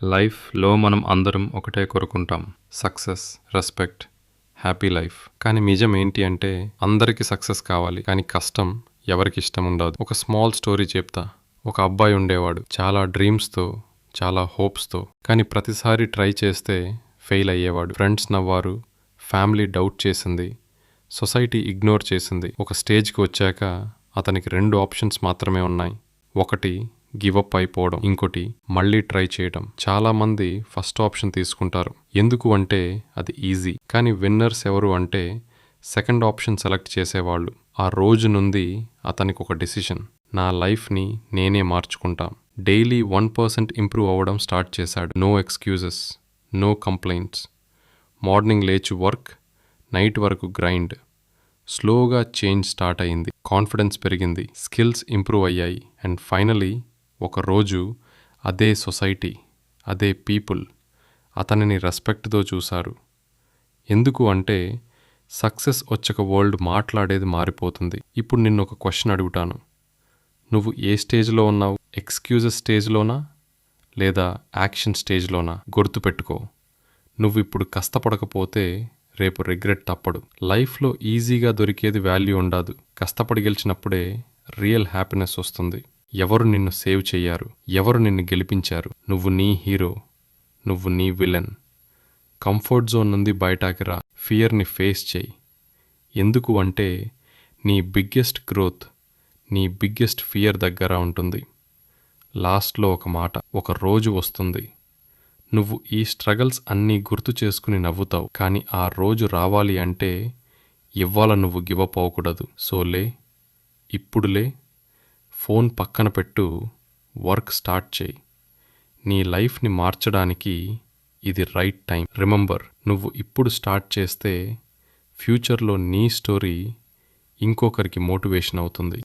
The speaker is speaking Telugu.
లైఫ్లో మనం అందరం ఒకటే కోరుకుంటాం, సక్సెస్, రెస్పెక్ట్, హ్యాపీ లైఫ్. కానీ నిజం ఏంటి అంటే అందరికీ సక్సెస్ కావాలి, కానీ కష్టం ఎవరికి ఇష్టం ఉండదు. ఒక స్మాల్ స్టోరీ చెప్తా. ఒక అబ్బాయి ఉండేవాడు, చాలా డ్రీమ్స్తో, చాలా హోప్స్తో. కానీ ప్రతిసారి ట్రై చేస్తే ఫెయిల్ అయ్యేవాడు. ఫ్రెండ్స్ నవ్వారు, ఫ్యామిలీ డౌట్ చేసింది, సొసైటీ ఇగ్నోర్ చేసింది. ఒక స్టేజ్కి వచ్చాక అతనికి 2 ఆప్షన్స్ మాత్రమే ఉన్నాయి. ఒకటి గివప్ అయిపోవడం, ఇంకోటి మళ్ళీ ట్రై చేయడం. చాలామంది ఫస్ట్ ఆప్షన్ తీసుకుంటారు, ఎందుకు అంటే అది ఈజీ. కానీ విన్నర్స్ ఎవరు అంటే సెకండ్ ఆప్షన్ సెలెక్ట్ చేసేవాళ్ళు. ఆ రోజు నుండి అతనికి ఒక డెసిషన్, నా లైఫ్ని నేనే మార్చుకుంటా. డైలీ 1% ఇంప్రూవ్ అవ్వడం స్టార్ట్ చేశాడు. No excuses, no complaints. Morning లేచి వర్క్, నైట్ వరకు గ్రైండ్. స్లోగా చేంజ్ స్టార్ట్ అయింది, కాన్ఫిడెన్స్ పెరిగింది, స్కిల్స్ ఇంప్రూవ్ అయ్యాయి. అండ్ ఫైనలీ ఒకరోజు అదే సొసైటీ, అదే పీపుల్ అతనిని రెస్పెక్ట్తో చూశారు. ఎందుకు అంటే సక్సెస్ వచ్చక వరల్డ్ మాట్లాడేది మారిపోతుంది. ఇప్పుడు నిన్ను ఒక క్వశ్చన్ అడుగుతాను, నువ్వు ఏ స్టేజ్లో ఉన్నావు? ఎక్స్క్యూజెస్ స్టేజ్లోనా లేదా యాక్షన్ స్టేజ్లోనా? గుర్తుపెట్టుకో, నువ్వు ఇప్పుడు కష్టపడకపోతే రేపు రిగ్రెట్ తప్పడు. లైఫ్లో ఈజీగా దొరికేది వాల్యూ ఉండదు, కష్టపడి గెలిచినప్పుడే రియల్ హ్యాపీనెస్ వస్తుంది. ఎవరు నిన్ను సేవ్ చెయ్యారు? ఎవరు నిన్ను గెలిపించారు? నువ్వు నీ హీరో, నువ్వు నీ విలన్. కంఫర్ట్ జోన్ నుండి బయటకి రా, ఫియర్ని ఫేస్ చేయి. ఎందుకు అంటే నీ బిగ్గెస్ట్ గ్రోత్ నీ బిగ్గెస్ట్ ఫియర్ దగ్గర ఉంటుంది. లాస్ట్లో ఒక మాట, ఒక రోజు వస్తుంది నువ్వు ఈ స్ట్రగల్స్ అన్నీ గుర్తు చేసుకుని నవ్వుతావు. కానీ ఆ రోజు రావాలి అంటే ఇవ్వాల నువ్వు గివప్ అవ్వకూడదు. సో లే, ఇప్పుడులే, ఫోన్ పక్కన పెట్టు, వర్క్ స్టార్ట్ చేయి. నీ లైఫ్ని మార్చడానికి ఇది రైట్ టైం. రిమెంబర్, నువ్వు ఇప్పుడు స్టార్ట్ చేస్తే ఫ్యూచర్లో నీ స్టోరీ ఇంకొకరికి మోటివేషన్ అవుతుంది.